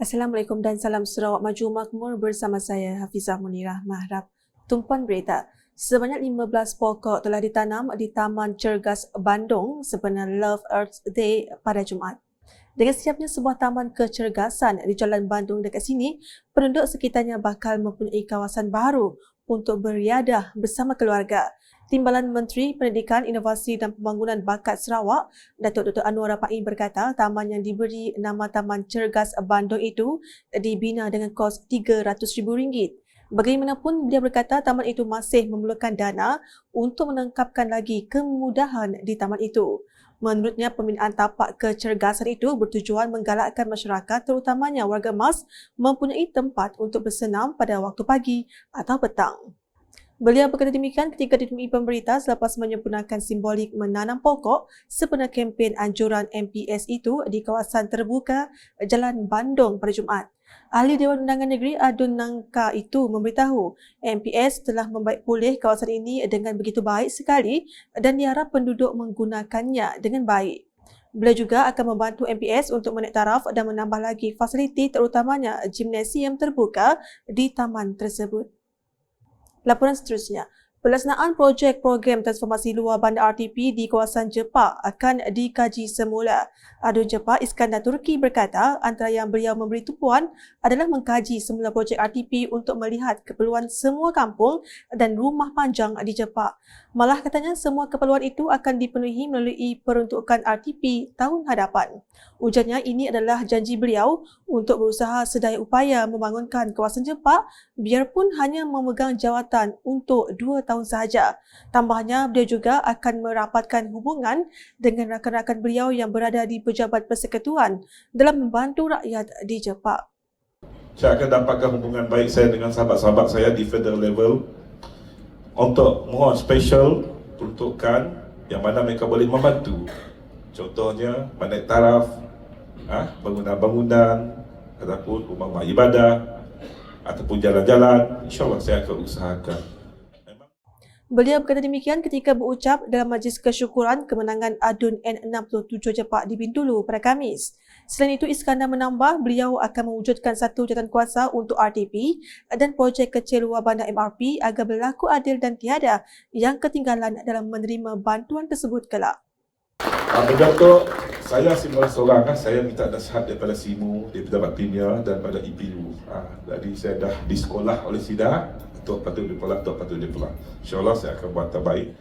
Assalamualaikum dan salam Sarawak Maju Makmur bersama saya Hafizah Munirah Mahrab. Tumpuan berita, sebanyak 15 pokok telah ditanam di Taman Cergas Bandung sempena Love Earth Day pada Jumaat. Dengan siapnya sebuah taman kecergasan di Jalan Bandung dekat sini, penduduk sekitarnya bakal mempunyai kawasan baru untuk beriadah bersama keluarga. Timbalan Menteri Pendidikan, Inovasi dan Pembangunan Bakat Sarawak, Datuk Dr. Anwar Rapai berkata taman yang diberi nama Taman Cergas Bandung itu dibina dengan kos RM300,000. Bagaimanapun, dia berkata taman itu masih memerlukan dana untuk menangkapkan lagi kemudahan di taman itu. Menurutnya, pembinaan tapak kecergasan itu bertujuan menggalakkan masyarakat terutamanya warga emas mempunyai tempat untuk bersenam pada waktu pagi atau petang. Beliau berkata demikian ketika ditemui pemberita selepas menyempurnakan simbolik menanam pokok sempena kempen anjuran MPS itu di kawasan terbuka Jalan Bandung pada Jumaat. Ahli Dewan Undangan Negeri Adun Nangka itu memberitahu MPS telah membaik pulih kawasan ini dengan begitu baik sekali dan diharap penduduk menggunakannya dengan baik. Beliau juga akan membantu MPS untuk menaik taraf dan menambah lagi fasiliti terutamanya gimnasium terbuka di taman tersebut. Laporan seterusnya, pelaksanaan projek program transformasi luar bandar RTP di kawasan Jepak akan dikaji semula. Adun Jepak Iskandar Turki berkata antara yang beliau memberi tumpuan adalah mengkaji semula projek RTP untuk melihat keperluan semua kampung dan rumah panjang di Jepak. Malah katanya semua keperluan itu akan dipenuhi melalui peruntukan RTP tahun hadapan. Ujarnya ini adalah janji beliau untuk berusaha sedaya upaya membangunkan kawasan Jepak biarpun hanya memegang jawatan untuk 2 tahun sahaja. Tambahnya, beliau juga akan merapatkan hubungan dengan rakan-rakan beliau yang berada di Pejabat Persekutuan dalam membantu rakyat di Jepak. Saya akan dapatkan hubungan baik saya dengan sahabat-sahabat saya di federal level untuk mohon special peruntukan yang mana mereka boleh membantu. Contohnya, menaik taraf, bangunan-bangunan, ataupun rumah ibadah, ataupun jalan-jalan. InsyaAllah saya akan usahakan. Beliau berkata demikian ketika berucap dalam majlis kesyukuran kemenangan Adun N67 Jepak di Bintulu pada Khamis. Selain itu, Iskandar menambah beliau akan mewujudkan satu jawatankuasa untuk RTP dan projek kecil luar bandar MRP agar berlaku adil dan tiada yang ketinggalan dalam menerima bantuan tersebut kelak. Berdatuk, saya simpan seorang, saya minta nasihat daripada SIMU, daripada Baktimia dan pada IPU. Jadi saya dah di sekolah oleh SIDA, Tok patut dipulang, Tok patut dipulang. InsyaAllah saya akan buat terbaik.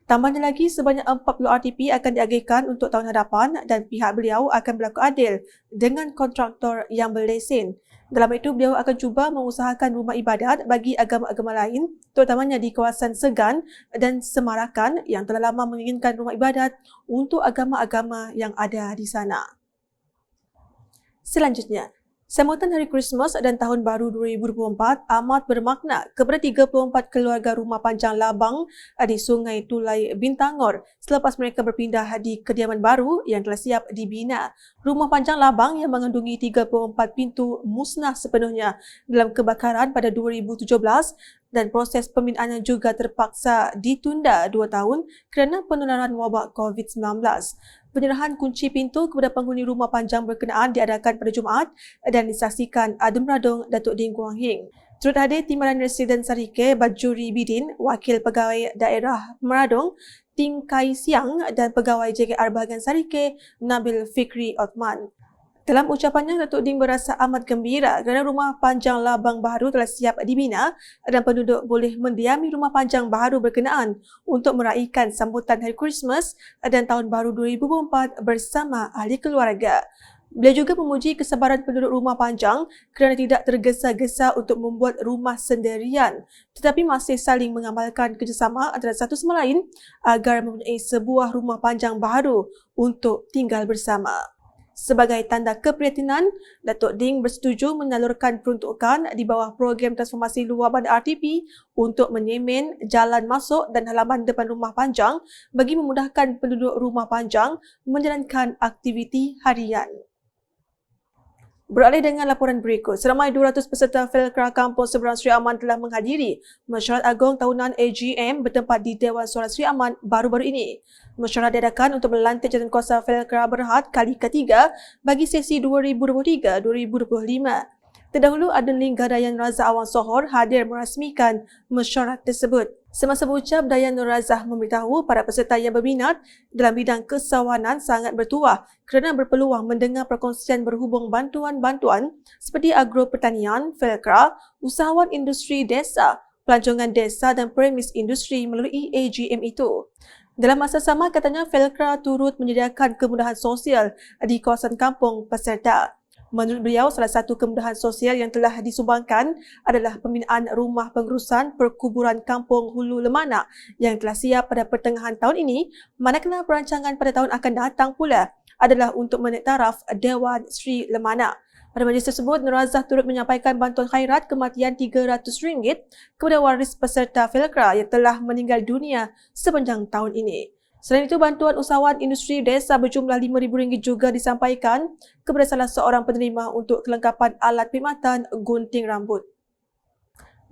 Tambahnya lagi, sebanyak 40 RTP akan diagihkan untuk tahun hadapan dan pihak beliau akan berlaku adil dengan kontraktor yang berlesen. Dalam itu, beliau akan cuba mengusahakan rumah ibadat bagi agama-agama lain, terutamanya di kawasan Segan dan Semarakan yang telah lama menginginkan rumah ibadat untuk agama-agama yang ada di sana. Selanjutnya, sambutan Hari Krismas dan Tahun Baru 2024 amat bermakna kepada 34 keluarga rumah panjang Labang di Sungai Tulai Bintangor selepas mereka berpindah di kediaman baru yang telah siap dibina. Rumah panjang Labang yang mengandungi 34 pintu musnah sepenuhnya dalam kebakaran pada 2017 dan proses pembinaannya juga terpaksa ditunda 2 tahun kerana penularan wabak COVID-19. Penyerahan kunci pintu kepada penghuni rumah panjang berkenaan diadakan pada Jumaat dan disaksikan Adun Meradung Datuk Ding Guang Hing. Turut hadir Timbalan Residen Sarike Bajuri Bidin, Wakil Pegawai Daerah Meradung, Tim Kai Siang dan Pegawai JKR Bahagian Sarike Nabil Fikri Othman. Dalam ucapannya, Datuk Ding berasa amat gembira kerana rumah panjang Labang baru telah siap dibina dan penduduk boleh mendiami rumah panjang baru berkenaan untuk meraihkan sambutan Hari Krismas dan Tahun Baru 2024 bersama ahli keluarga. Beliau juga memuji kesabaran penduduk rumah panjang kerana tidak tergesa-gesa untuk membuat rumah sendirian tetapi masih saling mengamalkan kerjasama antara satu sama lain agar mempunyai sebuah rumah panjang baru untuk tinggal bersama. Sebagai tanda keprihatinan, Datuk Ding bersetuju menyalurkan peruntukan di bawah program transformasi luar bandar RTP untuk menyemen jalan masuk dan halaman depan rumah panjang bagi memudahkan penduduk rumah panjang menjalankan aktiviti harian. Beralih dengan laporan berikut, seramai 200 peserta Felkra Kampung Seberang Sri Aman telah menghadiri Mesyuarat Agung Tahunan AGM bertempat di Dewan Suara Sri Aman baru-baru ini. Mesyuarat diadakan untuk melantik jawatankuasa Felkra Berhad kali ketiga bagi sesi 2023-2025. Terdahulu, Adeline Dayan Razak Awan Sohor hadir merasmikan mesyuarat tersebut. Semasa berucap, Dayan Nur Razak memberitahu para peserta yang berminat dalam bidang kesawanan sangat bertuah kerana berpeluang mendengar perkongsian berhubung bantuan-bantuan seperti agropertanian, Felkra, usahawan industri desa, pelancongan desa dan premis industri melalui AGM itu. Dalam masa sama, katanya Felkra turut menyediakan kemudahan sosial di kawasan kampung peserta. Menurut beliau, salah satu kemudahan sosial yang telah disumbangkan adalah pembinaan rumah pengurusan perkuburan kampung Hulu Lemana yang telah siap pada pertengahan tahun ini, manakala perancangan pada tahun akan datang pula adalah untuk menektaraf Dewan Sri Lemana. Pada majlis tersebut, Nur Razak turut menyampaikan bantuan khairat kematian RM300 kepada waris peserta Felkra yang telah meninggal dunia sepanjang tahun ini. Selain itu, bantuan usahawan industri desa berjumlah RM5,000 juga disampaikan kepada salah seorang penerima untuk kelengkapan alat perkhidmatan gunting rambut.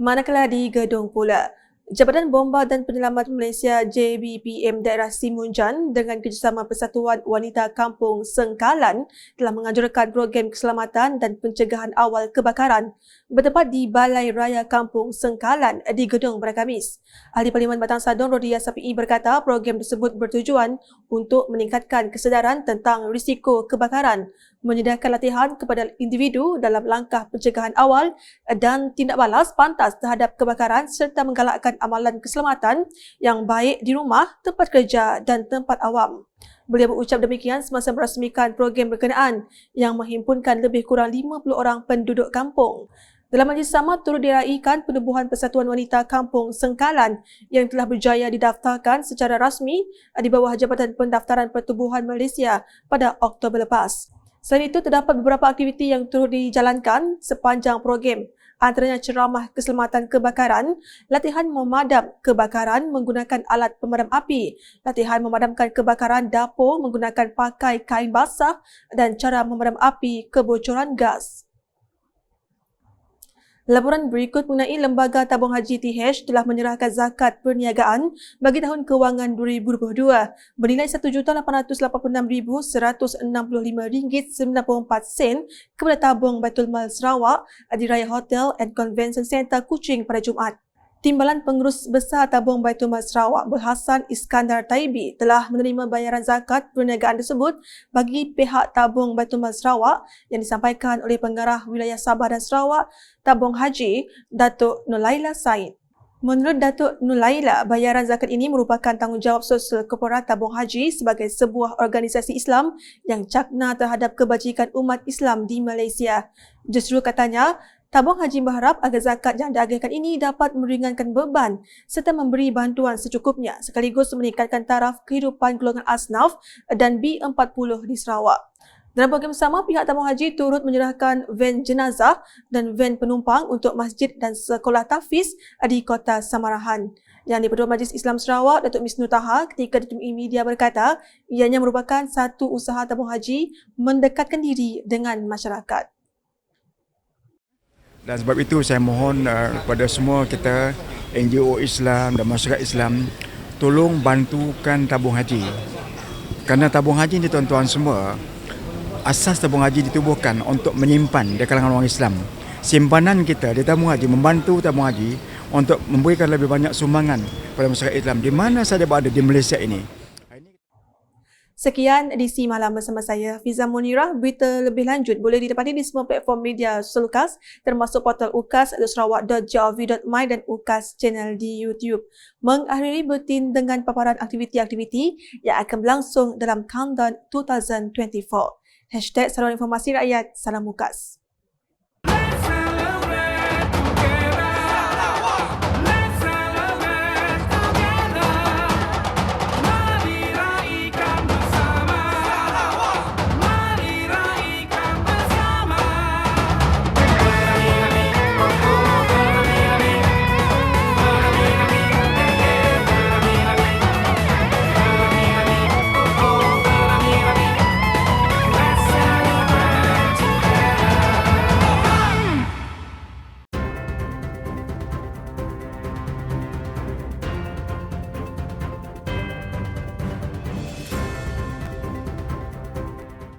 Manakala di Gedong pula, Jabatan Bomba dan Penyelamat Malaysia JBPM Daerah Simunjan dengan kerjasama Persatuan Wanita Kampung Sengkalan telah menganjurkan program keselamatan dan pencegahan awal kebakaran bertempat di Balai Raya Kampung Sengkalan di Gedong pada Khamis. Ahli Parlimen Batang Sadong Rodia Safi'i berkata program tersebut bertujuan untuk meningkatkan kesedaran tentang risiko kebakaran, menyediakan latihan kepada individu dalam langkah pencegahan awal dan tindak balas pantas terhadap kebakaran serta menggalakkan amalan keselamatan yang baik di rumah, tempat kerja dan tempat awam. Beliau berucap demikian semasa merasmikan program berkenaan yang menghimpunkan lebih kurang 50 orang penduduk kampung. Dalam majlis sama turut diraikan penubuhan Persatuan Wanita Kampung Sengkalan yang telah berjaya didaftarkan secara rasmi di bawah Jabatan Pendaftaran Pertubuhan Malaysia pada Oktober lepas. Selain itu, terdapat beberapa aktiviti yang turut dijalankan sepanjang program, antaranya ceramah keselamatan kebakaran, latihan memadam kebakaran menggunakan alat pemadam api, latihan memadamkan kebakaran dapur menggunakan pakai kain basah dan cara memadam api kebocoran gas. Laporan berikut mengenai Lembaga Tabung Haji TH telah menyerahkan zakat perniagaan bagi tahun kewangan 2022 bernilai RM1,886,165.94 kepada tabung Baitul Mal Sarawak di Raya Hotel and Convention Centre Kuching pada Jumaat. Timbalan Pengurus Besar Tabung Baitul Mal Sarawak Berhasan Iskandar Taibi telah menerima bayaran zakat perniagaan tersebut bagi pihak Tabung Baitul Mal Sarawak yang disampaikan oleh Pengarah Wilayah Sabah dan Sarawak Tabung Haji Datuk Nulaila Said. Menurut Datuk Nulaila, bayaran zakat ini merupakan tanggungjawab sosial korporat Tabung Haji sebagai sebuah organisasi Islam yang cakna terhadap kebajikan umat Islam di Malaysia. Justru katanya, Tabung Haji berharap agar zakat yang diagihkan ini dapat meringankan beban serta memberi bantuan secukupnya sekaligus meningkatkan taraf kehidupan golongan asnaf dan B40 di Sarawak. Dalam program sama, pihak Tabung Haji turut menyerahkan van jenazah dan van penumpang untuk masjid dan sekolah tahfiz di Kota Samarahan. Yang di-Pertua Majlis Islam Sarawak, Datuk Misnu Taha ketika ditemui media berkata ianya merupakan satu usaha Tabung Haji mendekatkan diri dengan masyarakat. Dan sebab itu saya mohon kepada semua kita NGO Islam dan masyarakat Islam tolong bantukan tabung haji. Kerana tabung haji ni tuan-tuan semua, asas tabung haji ditubuhkan untuk menyimpan di kalangan orang Islam. Simpanan kita di tabung haji membantu tabung haji untuk memberikan lebih banyak sumbangan kepada masyarakat Islam di mana saja berada di Malaysia ini. Sekian edisi malam bersama saya, Fiza Munirah. Berita lebih lanjut boleh didapati di semua platform media sosial UKAS termasuk portal ukas.sarawak.gov.my dan UKAS channel di YouTube. Mengakhiri bulletin dengan paparan aktiviti-aktiviti yang akan berlangsung dalam Countdown 2024. #Saluran Informasi Rakyat, Salam UKAS.